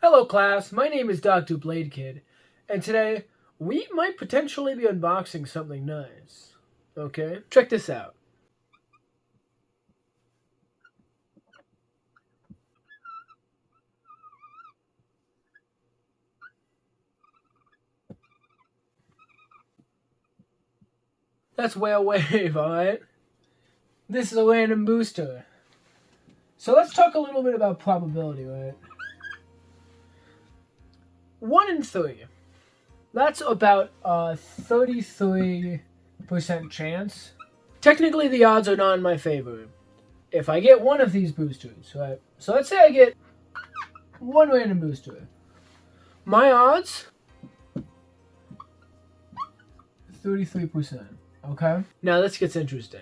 Hello class, my name is Dr.bladekid, and today we might potentially be unboxing something nice. Okay, check this out. That's Whale Wave, alright? This is a random booster. So let's talk a little bit about probability, right? 1 in 3. That's about a 33% chance. Technically, the odds are not in my favor. If I get one of these boosters, right? So let's say I get one random booster. My odds, 33%. Okay? Now this gets interesting.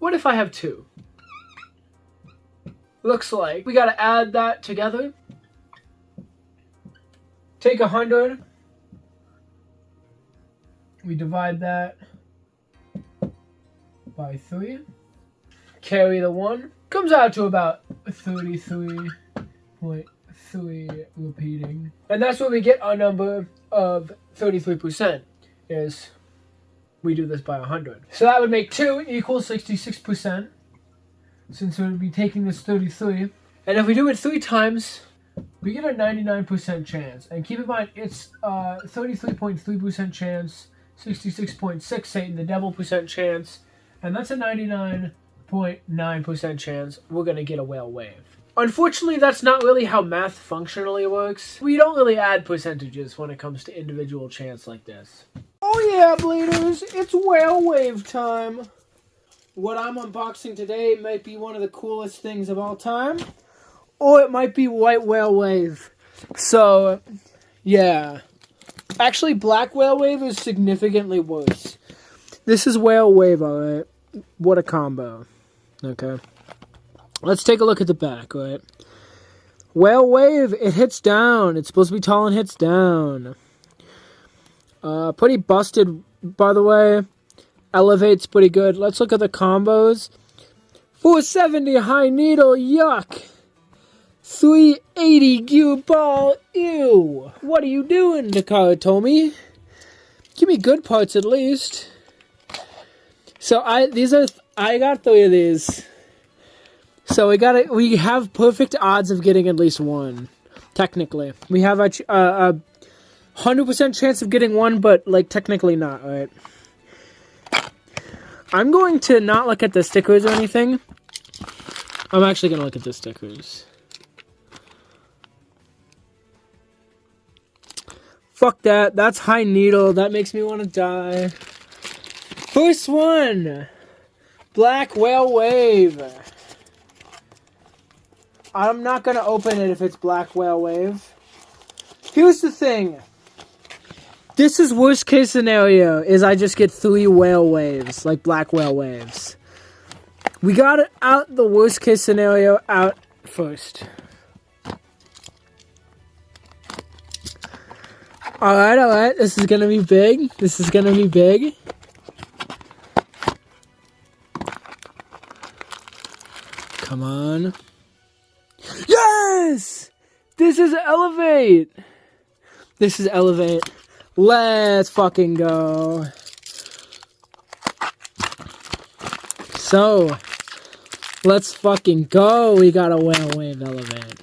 What if I have 2? Looks like we gotta add that together. Take 100. We divide that by 3. Carry the 1. Comes out to about 33.3 repeating. And that's where we get our number of 33%, is we do this by 100. So that would make 2 equal 66%, since we would be taking this 33. And if we do it 3 times, we get a 99% chance. And keep in mind, it's 33.3% chance, 66.6 saying the double percent chance, and that's a 99.9% chance we're going to get a whale wave. Unfortunately, that's not really how math functionally works. We don't really add percentages when it comes to individual chance like this. Oh yeah, bleeders, it's whale wave time. What I'm unboxing today might be one of the coolest things of all time, or it might be white whale wave. So, yeah. Actually, black whale wave is significantly worse. This is whale wave, alright? What a combo. Okay. Let's take a look at the back, right? Whale wave, it hits down. It's supposed to be tall and hits down. Pretty busted, by the way. Elevates pretty good. Let's look at the combos. 470 high needle, yuck. 380 gear ball, ew. What are you doing, Takara? Give me good parts at least. So I got 3 of these. So we have perfect odds of getting at least 1. Technically, we have a 100% chance of getting 1, but like technically not. Right? I'm going to not look at the stickers or anything. I'm actually going to look at the stickers. Fuck that. That's high needle. That makes me want to die. First one. Black whale wave. I'm not going to open it if it's black whale wave. Here's the thing. This is worst case scenario, is I just get 3 whale waves, like black whale waves. We got it out, the worst case scenario out first. Alright, this is gonna be big. This is gonna be big. Come on. Yes! This is Elevate! This is Elevate. Let's fucking go. So, let's fucking go. We got a whale wave Elevate.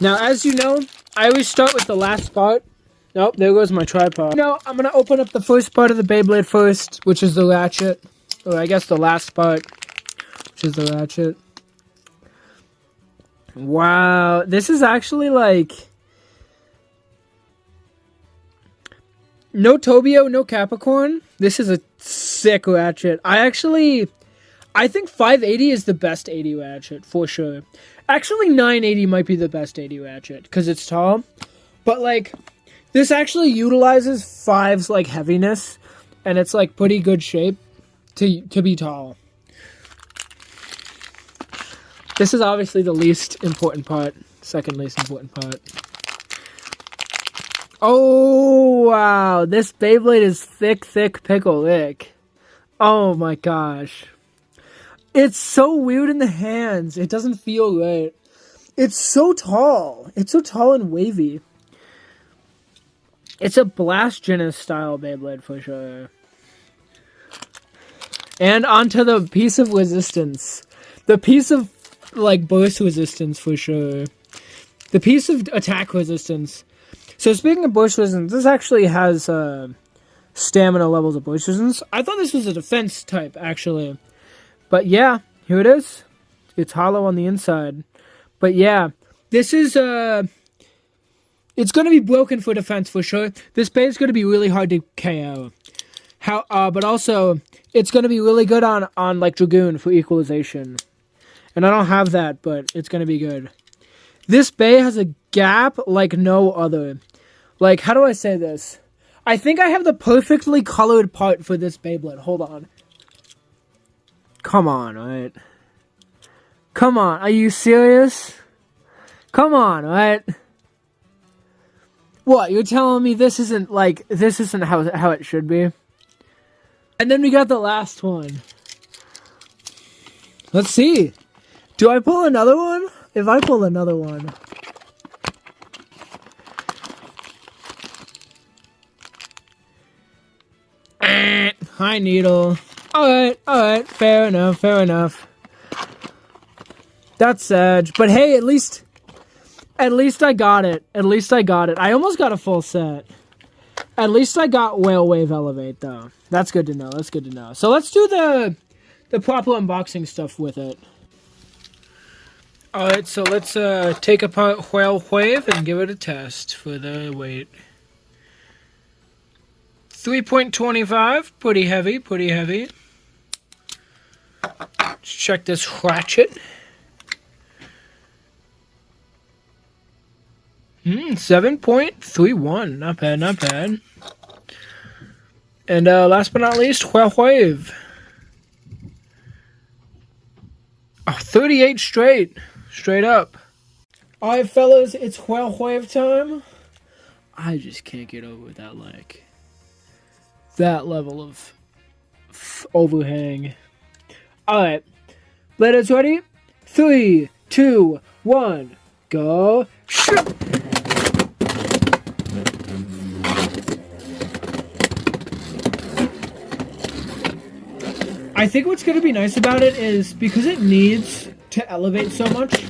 Now, as you know, I always start with the last part. Nope, there goes my tripod. No, I'm going to open up the first part of the Beyblade first, which is the ratchet. Or I guess the last part, which is the ratchet. Wow, this is actually like... No Tobio, no Capricorn. This is a sick ratchet. I think 580 is the best 80 ratchet, for sure. Actually, 980 might be the best 80 ratchet, because it's tall. But, like, this actually utilizes 5's, like, heaviness, and it's, like, pretty good shape to be tall. This is obviously the least important part. Second least important part. Oh, wow. This Beyblade is thick pickle Rick. Oh, my gosh. It's so weird in the hands. It doesn't feel right. It's so tall. It's so tall and wavy. It's a Blast Genesis style Beyblade for sure. And onto the piece of resistance. The piece of, like, burst resistance for sure. The piece of attack resistance. So speaking of burst resistance, this actually has stamina levels of burst resistance. I thought this was a defense type, actually. But yeah, here it is. It's hollow on the inside. But yeah, this is, it's going to be broken for defense for sure. This base is going to be really hard to KO. But also, it's going to be really good on like Dragoon for equalization. And I don't have that, but it's going to be good. This bay has a gap like no other. Like, how do I say this? I think I have the perfectly colored part for this Beyblade. Hold on. Come on, right? Come on, are you serious? Come on, right? What, you're telling me this isn't how it should be? And then we got the last one. Let's see. Do I pull another one? If I pull another one. Hi, Needle. Alright, fair enough. That's sad. But hey, at least I got it. I almost got a full set. At least I got Whale Wave Elevate, though. That's good to know. So let's do the proper unboxing stuff with it. Alright, so let's take apart Whale Wave and give it a test for the weight. 3.25, pretty heavy. Let's check this ratchet. 7.31, not bad. And last but not least, Whale Wave. 38 straight up. Alright, fellas, it's Whale Wave time. I just can't get over that level of overhang. Alright, ladies, ready? 3, 2, 1, go. I think what's going to be nice about it is because it needs to elevate so much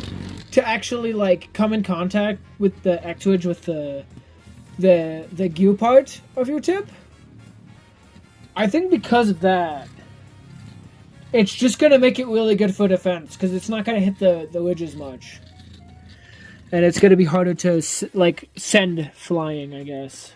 to actually like come in contact with the actuage with the gear part of your tip. I think because of that, it's just going to make it really good for defense because it's not going to hit the ridge as much. And it's going to be harder to like send flying, I guess.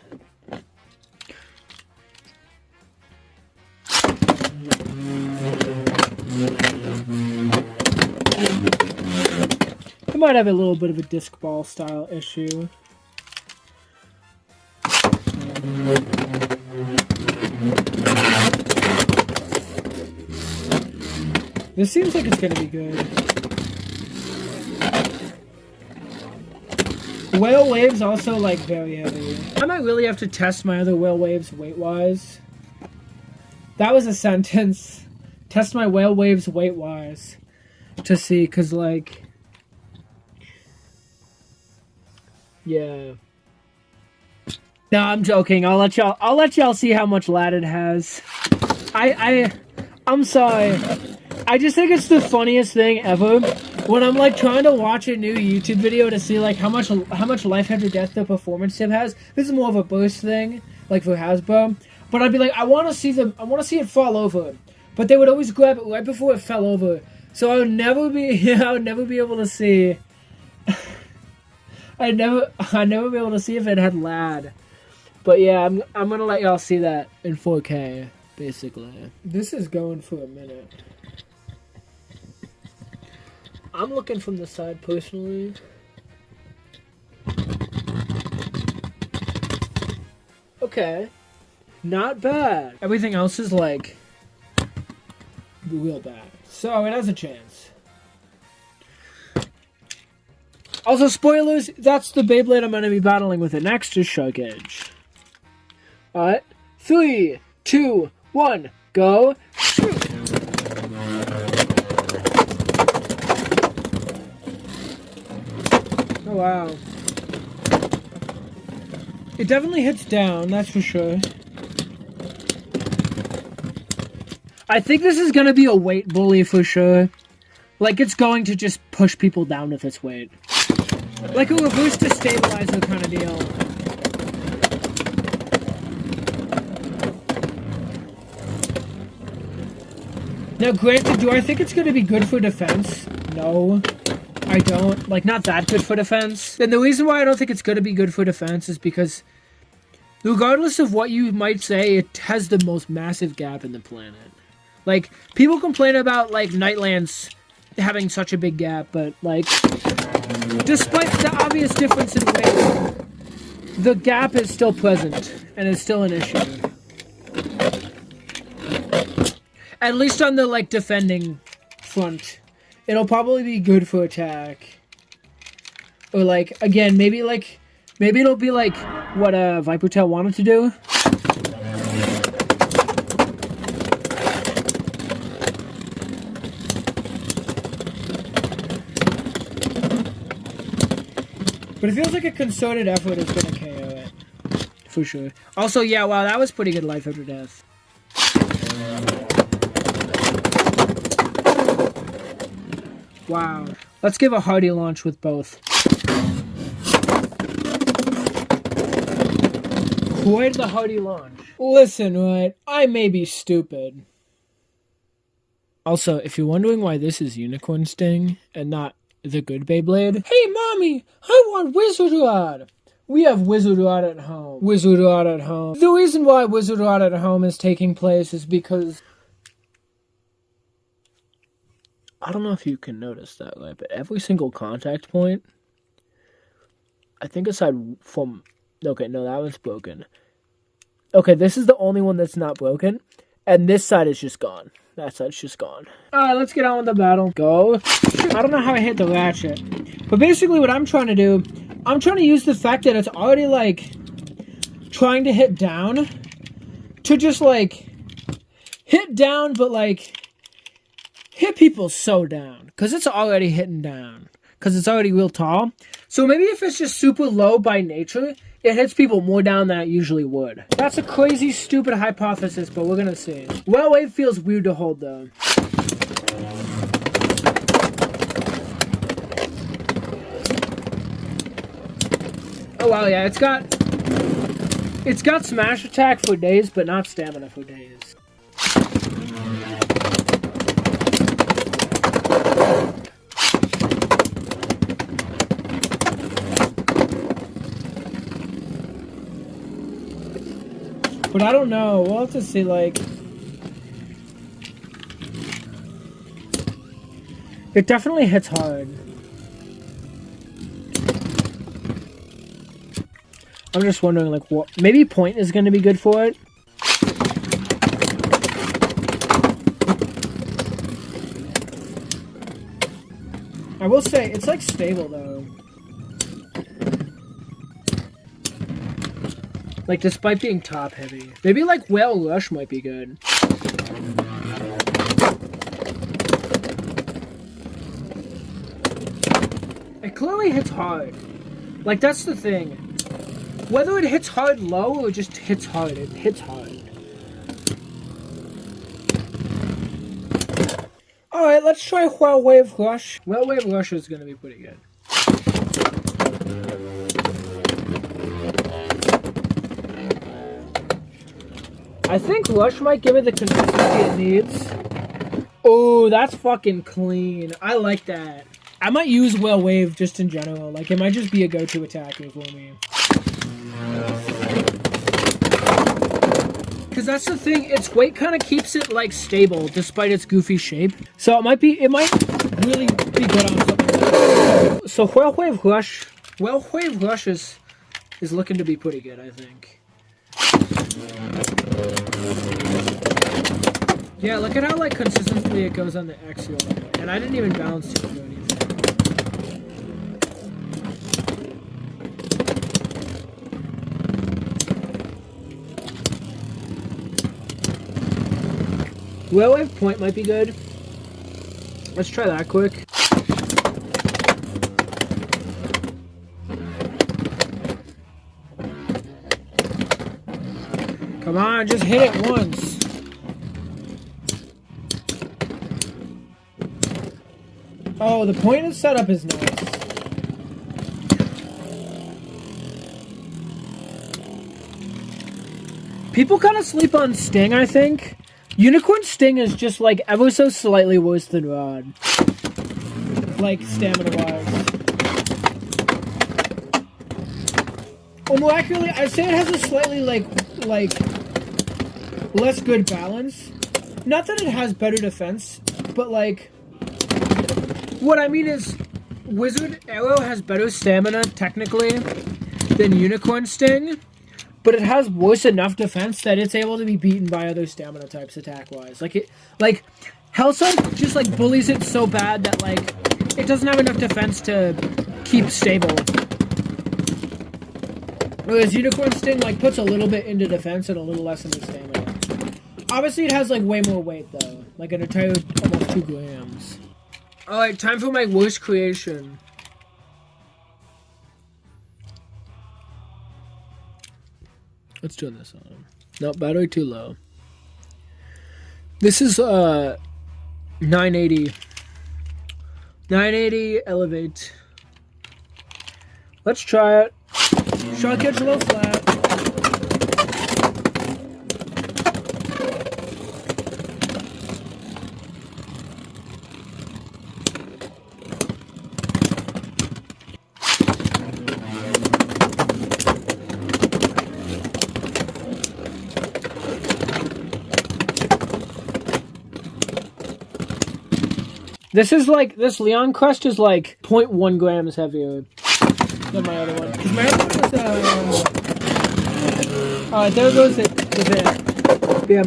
It might have a little bit of a disc ball style issue. This seems like it's gonna be good. Whale Wave's also like very heavy. I might really have to test my other Whale Waves weight-wise. That was a sentence. Test my Whale Waves weight-wise. To see, cause like... Yeah. No, I'm joking. I'll let y'all see how much lat it has. I'm sorry. I just think it's the funniest thing ever when I'm like trying to watch a new YouTube video to see like how much life after death the performance tip has. This is more of a burst thing, like for Hasbro. But I'd be like, I want to see it fall over. But they would always grab it right before it fell over. So I would never be able to see. I'd never be able to see if it had lad. But yeah, I'm gonna let y'all see that in 4K, basically. This is going for a minute. I'm looking from the side personally. Okay. Not bad. Everything else is like real bad. So it has a chance. Also, spoilers, that's the Beyblade I'm going to be battling with it next is Shark Edge. Alright. 3, 2, 1, go. Shoot. Oh, wow. It definitely hits down, that's for sure. I think this is going to be a weight bully for sure. Like, it's going to just push people down with its weight. Like a reverse destabilizer kind of deal. Now, granted, do I think it's going to be good for defense? No, I don't. Like, not that good for defense. And the reason why I don't think it's going to be good for defense is because regardless of what you might say, it has the most massive gap in the planet. Like, people complain about, like, Nightlands having such a big gap, but, like, despite the obvious difference in weight, the gap is still present, and it's still an issue. At least on the, like, defending front. It'll probably be good for attack. Or, like, again, maybe it'll be like what Viper Tail wanted to do. But it feels like a concerted effort is going to KO it. For sure. Also, yeah, wow, that was pretty good life after death. Wow. Let's give a hearty launch with both. Quite the hearty launch. Listen, right, I may be stupid. Also, if you're wondering why this is Unicorn Sting and not the good Beyblade, hey mommy, I want Wizard Rod. We have Wizard Rod at home. Wizard Rod at home. The reason why Wizard Rod at home is taking place is because I don't know if you can notice that, right? But every single contact point, I think aside from, okay, no, that one's broken. Okay, this is the only one that's not broken, and this side is just gone. That side's just gone. Alright, let's get on with the battle. Go. I don't know how I hit the ratchet. But basically what I'm trying to do, I'm trying to use the fact that it's already, like, trying to hit down to just, like, hit down, but, like, hit people so down. Because it's already hitting down. Because it's already real tall. So maybe if it's just super low by nature, it hits people more down than it usually would. That's a crazy, stupid hypothesis, but we're gonna see. Well, wave feels weird to hold, though. Oh, wow, yeah, it's got smash attack for days, but not stamina for days. But I don't know. We'll have to see, like, it definitely hits hard. I'm just wondering, like, what, maybe point is going to be good for it. I will say, it's, like, stable, though. Like, despite being top heavy. Maybe, like, Whale Rush might be good. It clearly hits hard. Like, that's the thing. Whether it hits hard low or just hits hard, it hits hard. Alright, let's try Whale Wave Rush. Whale Wave Rush is gonna be pretty good. I think Rush might give it the consistency it needs. Oh, that's fucking clean. I like that. I might use Whale Wave just in general. Like, it might just be a go-to attacker for me. Because that's the thing, its weight kind of keeps it, like, stable despite its goofy shape. So it might really be good on something. So Whale Wave Rush is looking to be pretty good, I think. Yeah, look at how, like, consistently it goes on the axial. And I didn't even balance it or anything. Whale Wave Point might be good. Let's try that quick. Come on, just hit it once. Oh, the point of setup is nice. People kind of sleep on Sting, I think. Unicorn Sting is just like ever so slightly worse than Rod. Like stamina-wise. Or more accurately, I'd say it has a slightly like less good balance. Not that it has better defense, but like what I mean is Wizard Arrow has better stamina technically than Unicorn Sting, but it has worse enough defense that it's able to be beaten by other stamina types attack-wise. Like Hellsong just like bullies it so bad that like it doesn't have enough defense to keep stable. Whereas Unicorn Sting like puts a little bit into defense and a little less into stamina. Obviously it has like way more weight though. Like an entire almost 2 grams. Alright, time for my worst creation. Let's turn this on. No, battery too low. This is 980. 980 elevate. Let's try it. Shark gets a little flat. This Leon Crest is like 0.1 grams heavier than my other one. Because my other one was, alright, there goes the bit. Yeah,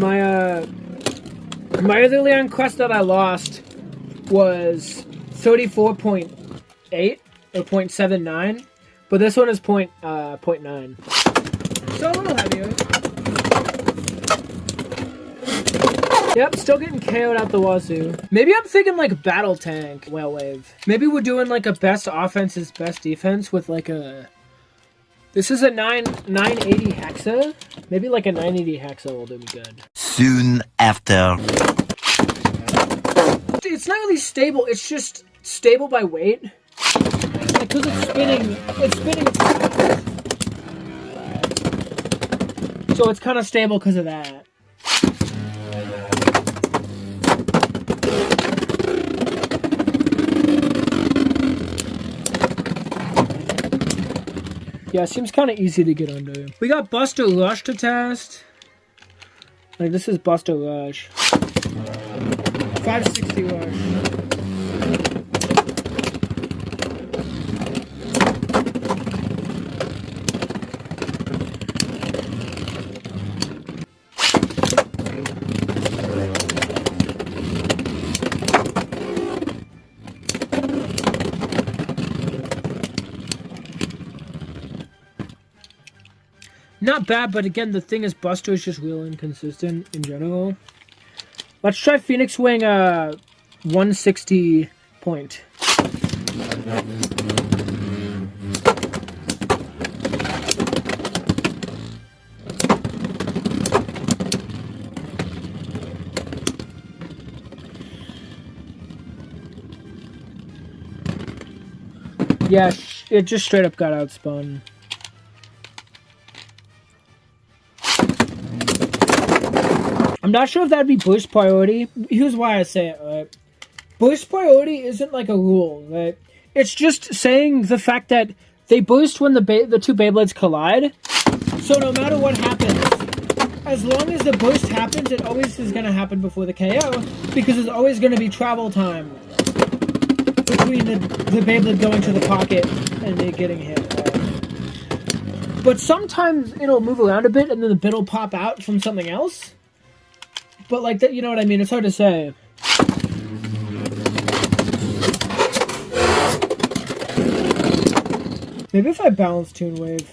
my other Leon Crest that I lost was 34.8 or 0.79, but this one is 0.9. So a little heavier. Yep, still getting KO'd out the wazoo. Maybe I'm thinking like Battle Tank Whale Wave. Maybe we're doing like a best offense is best defense with like a... This is a 980 Hexa? Maybe like a 980 Hexa will do me good. Soon after. It's not really stable, it's just stable by weight. Like, cause it's spinning. So it's kind of stable because of that. Yeah, it seems kind of easy to get under. We got Buster Rush to test. Like, this is Buster Rush. 560 Rush. Not bad, but again, the thing is Buster is just real inconsistent in general. Let's try Phoenix Wing 160 point. Yeah, it just straight up got outspun. I'm not sure if that'd be burst priority. Here's why I say it, right? Burst priority isn't like a rule, right? It's just saying the fact that they burst when the two Beyblades collide. So no matter what happens, as long as the burst happens, it always is going to happen before the KO, because there's always going to be travel time between the Beyblade going to the pocket and it getting hit, right? But sometimes it'll move around a bit and then the bit will pop out from something else. But like that, you know what I mean? It's hard to say. Maybe if I balance Toon Wave.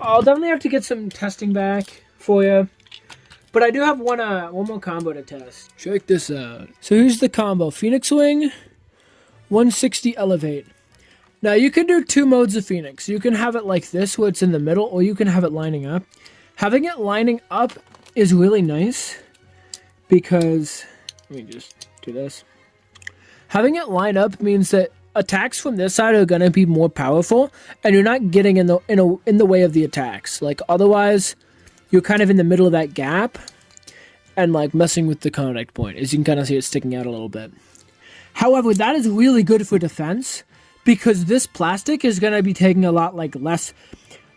I'll definitely have to get some testing back for you. But I do have one more combo to test. Check this out. So here's the combo. Phoenix Wing, 160 Elevate. Now you can do two modes of Phoenix. You can have it like this where it's in the middle, or you can have it lining up. Having it lining up is really nice because, let me just do this. Having it line up means that attacks from this side are going to be more powerful, and you're not getting in the way of the attacks. Like, otherwise, you're kind of in the middle of that gap and like messing with the contact point, as you can kind of see it sticking out a little bit. However, that is really good for defense because this plastic is going to be taking a lot like less.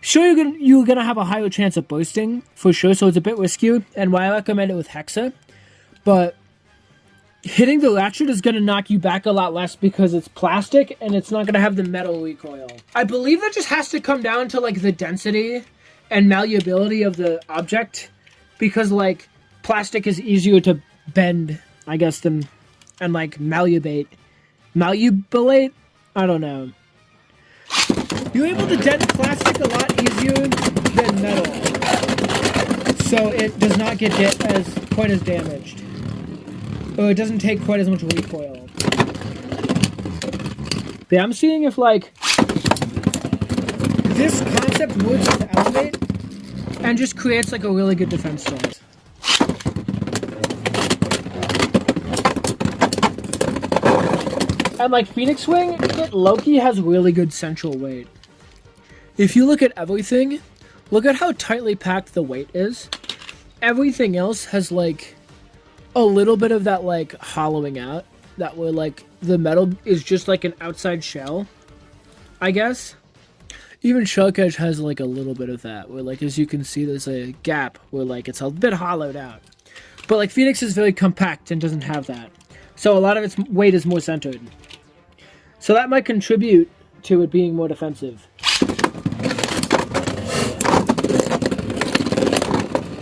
Sure, you're gonna have a higher chance of bursting, for sure, so it's a bit riskier, and why I recommend it with Hexa, but hitting the ratchet is gonna knock you back a lot less because it's plastic, and it's not gonna have the metal recoil. I believe that just has to come down to, like, the density and malleability of the object, because, like, plastic is easier to bend, I guess, and, like, malleabilite? I don't know. You're able to dent plastic a lot easier than metal, so it does not get quite as damaged, or it doesn't take quite as much recoil. But yeah, I'm seeing if like this concept works with Elevate and just creates like a really good defense stance. And like Phoenix Wing, it low-key has really good central weight. If you look at everything, look at how tightly packed the weight is. Everything else has like a little bit of that like hollowing out, that where like the metal is just like an outside shell, I guess. Even Shark Edge has like a little bit of that, where like as you can see there's a gap where like it's a bit hollowed out. But like Phoenix is very compact and doesn't have that. So a lot of its weight is more centered. So that might contribute to it being more defensive.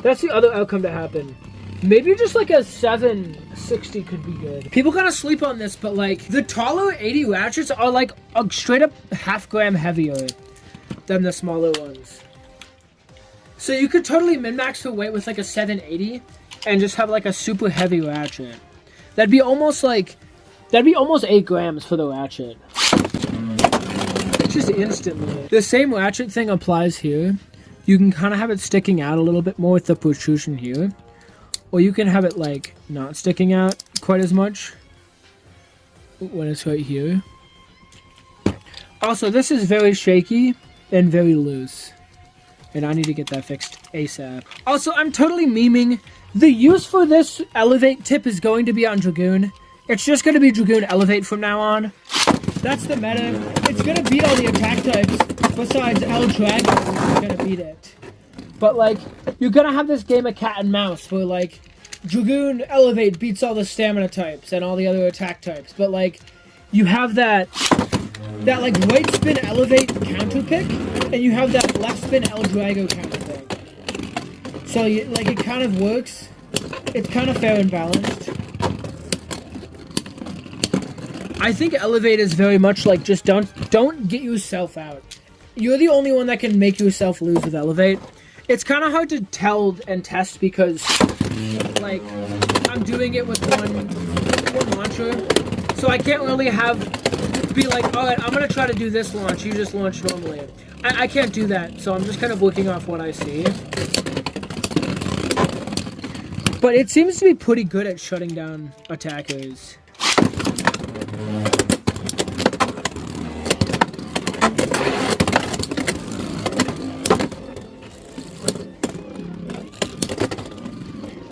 That's the other outcome to happen. Maybe just like a 760 could be good. People kind of sleep on this, but like the taller 80 ratchets are like a straight up half gram heavier than the smaller ones. So you could totally min-max the weight with like a 780 and just have like a super heavy ratchet. That'd be almost 8 grams for the ratchet. Just instantly. The same ratchet thing applies here. You can kind of have it sticking out a little bit more with the protrusion here. Or you can have it like not sticking out quite as much when it's right here. Also, this is very shaky and very loose. And I need to get that fixed ASAP. Also, I'm totally memeing. The use for this Elevate tip is going to be on Dragoon. It's just going to be Dragoon Elevate from now on. That's the meta. It's going to beat all the attack types. Besides El Dragon, it's going to beat it. But, like, you're going to have this game of cat and mouse where, like, Dragoon Elevate beats all the stamina types and all the other attack types. But, like, you have that like, right spin Elevate counter pick, and you have that left spin El Drago counter pick. So, like, it kind of works. It's kind of fair and balanced. I think Elevate is very much like, just don't get yourself out. You're the only one that can make yourself lose with Elevate. It's kind of hard to tell and test because, like, I'm doing it with one launcher, so I can't really be like, alright, I'm going to try to do this launch, you just launch normally. I can't do that, so I'm just kind of working off what I see. But it seems to be pretty good at shutting down attackers.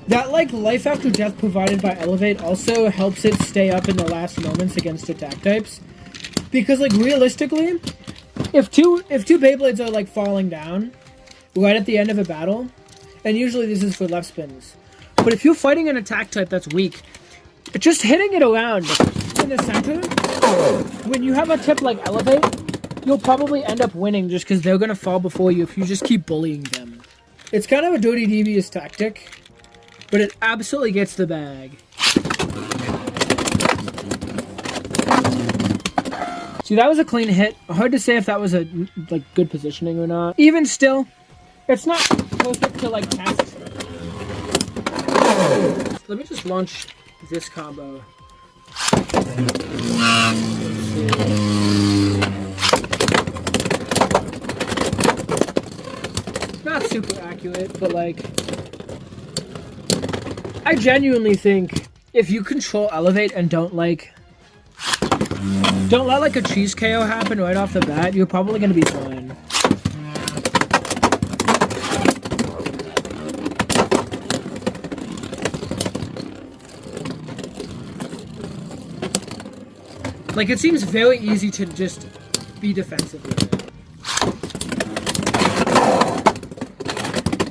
That, like, life after death provided by Elevate also helps it stay up in the last moments against attack types. Because, like, realistically, if two Beyblades are, like, falling down right at the end of a battle, and usually this is for left spins, but if you're fighting an attack type that's weak, just hitting it around in the center, when you have a tip like Elevate, you'll probably end up winning just because they're going to fall before you if you just keep bullying them. It's kind of a dirty, devious tactic, but it absolutely gets the bag. See, that was a clean hit. Hard to say if that was a like good positioning or not. Even still, it's not perfect to like test. Let me just launch this combo. Not super accurate. accurate, but like, I genuinely think if you control elevate and don't let like a cheese KO happen right off the bat, you're probably gonna be fine. Like, it seems very easy to just be defensive with it.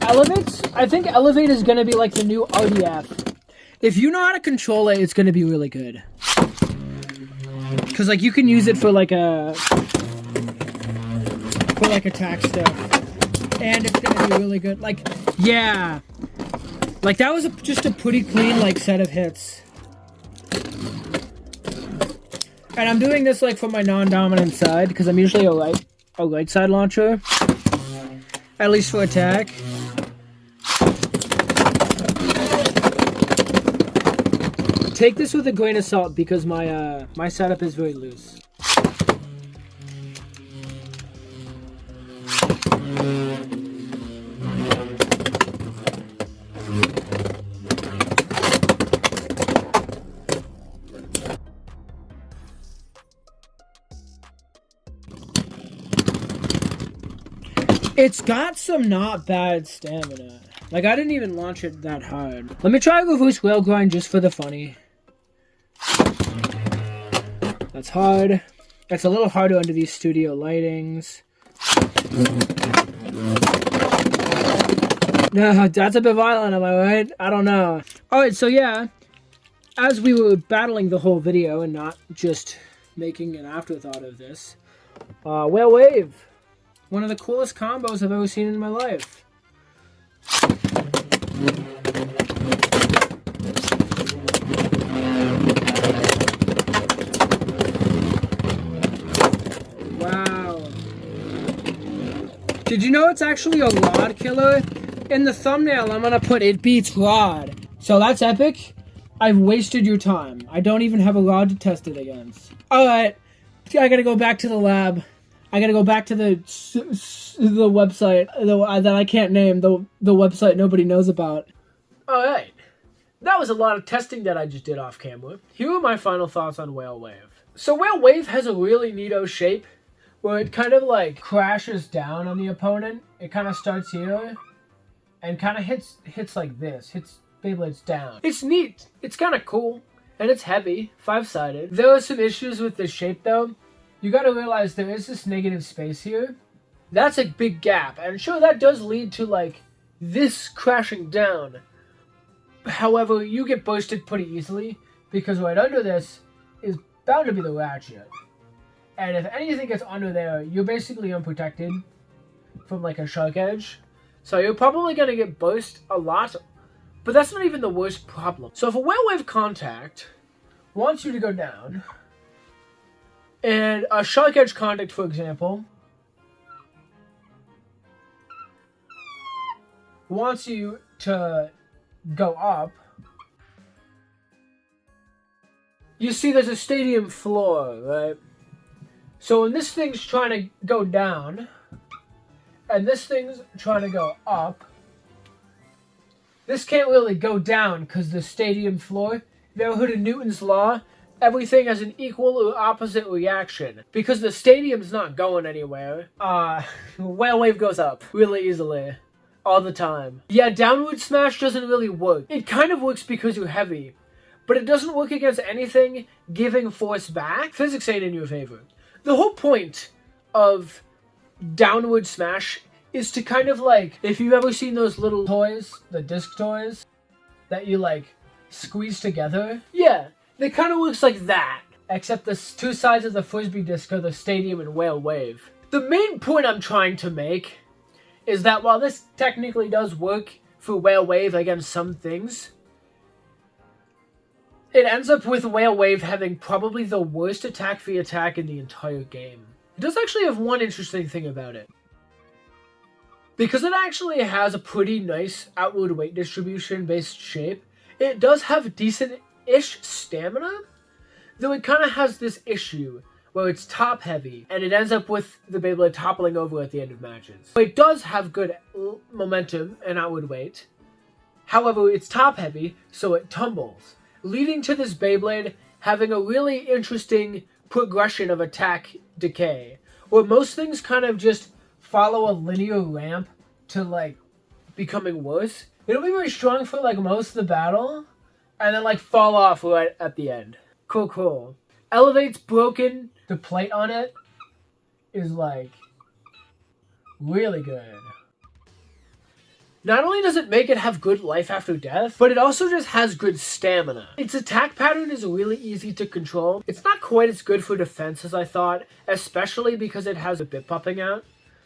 Elevates? I think Elevate is going to be like the new RDF. If you know how to control it, it's going to be really good. Because, like, you can use it for, like, attack stuff. And it's going to be really good. Like, yeah. Like, that was just a pretty clean, like, set of hits. And I'm doing this, like, for my non-dominant side, because I'm usually a right side launcher. At least for attack. Take this with a grain of salt, because my setup is very loose. It's got some not bad stamina. Like, I didn't even launch it that hard. Let me try a reverse rail grind just for the funny. That's hard. It's a little harder under these studio lightings. No, that's a bit violent, am I right? I don't know. Alright, so yeah. As we were battling the whole video and not just making an afterthought of this. Whale Wave. One of the coolest combos I've ever seen in my life. Wow. Did you know it's actually a rod killer? In the thumbnail, I'm gonna put it beats rod. So that's epic. I've wasted your time. I don't even have a rod to test it against. Alright. I gotta go back to the lab. I gotta go back to the website that I can't name, the website nobody knows about. Alright, that was a lot of testing that I just did off camera. Here are my final thoughts on Whale Wave. So Whale Wave has a really neato shape, where it kind of like crashes down on the opponent. It kind of starts here, and kind of hits like this, hits Beyblades down. It's neat, it's kind of cool, and it's heavy, 5-sided. There are some issues with the shape though. You gotta realize there is this negative space here. That's a big gap. And sure, that does lead to, like, this crashing down. However, you get bursted pretty easily, because right under this is bound to be the ratchet. And if anything gets under there, you're basically unprotected from, like, a shark edge. So you're probably gonna get burst a lot, but that's not even the worst problem. So if a Whale Wave contact wants you to go down, and a shark edge contact, for example, wants you to go up, you see there's a stadium floor, right? So when this thing's trying to go down, and this thing's trying to go up, this can't really go down because the stadium floor, if you ever heard of Newton's law, everything has an equal or opposite reaction. Because the stadium's not going anywhere, Whale Wave goes up really easily. All the time. Yeah, downward smash doesn't really work. It kind of works because you're heavy. But it doesn't work against anything giving force back. Physics ain't in your favor. The whole point of downward smash is to kind of like, if you've ever seen those little toys, the disc toys, that you like squeeze together. Yeah. It kind of looks like that, except the two sides of the Frisbee disc are the stadium and Whale Wave. The main point I'm trying to make is that while this technically does work for Whale Wave against some things, it ends up with Whale Wave having probably the worst attack v attack in the entire game. It does actually have one interesting thing about it. Because it actually has a pretty nice outward weight distribution based shape, it does have decent-ish stamina, though it kind of has this issue where it's top heavy, and it ends up with the Beyblade toppling over at the end of matches. It does have good momentum and outward weight. However, it's top heavy, so it tumbles, leading to this Beyblade having a really interesting progression of attack decay, where most things kind of just follow a linear ramp to like becoming worse. It'll be very strong for like most of the battle, and then like fall off right at the end. Cool. Elevate's broken. The plate on it is like really good. Not only does it make it have good life after death, but it also just has good stamina. Its attack pattern is really easy to control. It's not quite as good for defense as I thought, especially because it has a bit popping out.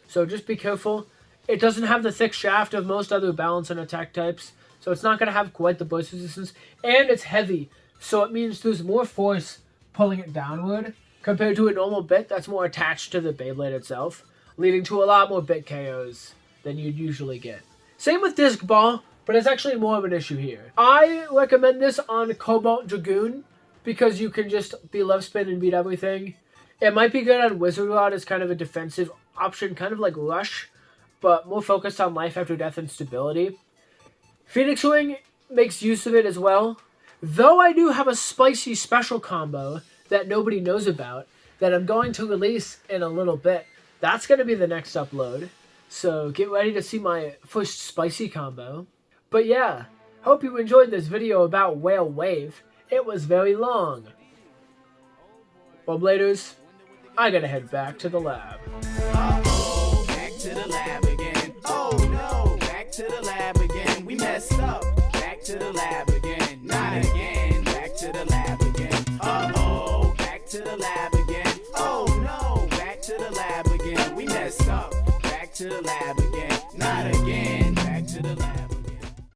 So just be careful. It doesn't have the thick shaft of most other balance and attack types, so it's not going to have quite the burst resistance. And it's heavy, so it means there's more force pulling it downward compared to a normal bit that's more attached to the Beyblade itself, leading to a lot more bit KOs than you'd usually get. Same with Disc Ball, but it's actually more of an issue here. I recommend this on Cobalt Dragoon because you can just be left spin and beat everything. It might be good on Wizard Rod as kind of a defensive option, kind of like Rush, but more focused on life after death and stability. Phoenix Wing makes use of it as well, though I do have a spicy special combo that nobody knows about that I'm going to release in a little bit. That's going to be the next upload. So get ready to see my first spicy combo. But yeah, hope you enjoyed this video about Whale Wave. It was very long. Well, Bladers, I gotta head back to the lab. Uh-oh, back to the lab again. Oh no, back to the lab again. We messed up. Back to the lab again. Not again. Back to the lab again. Uh-oh, back to the lab again. Oh no, back to the lab again. We messed up. To the lab again, not again.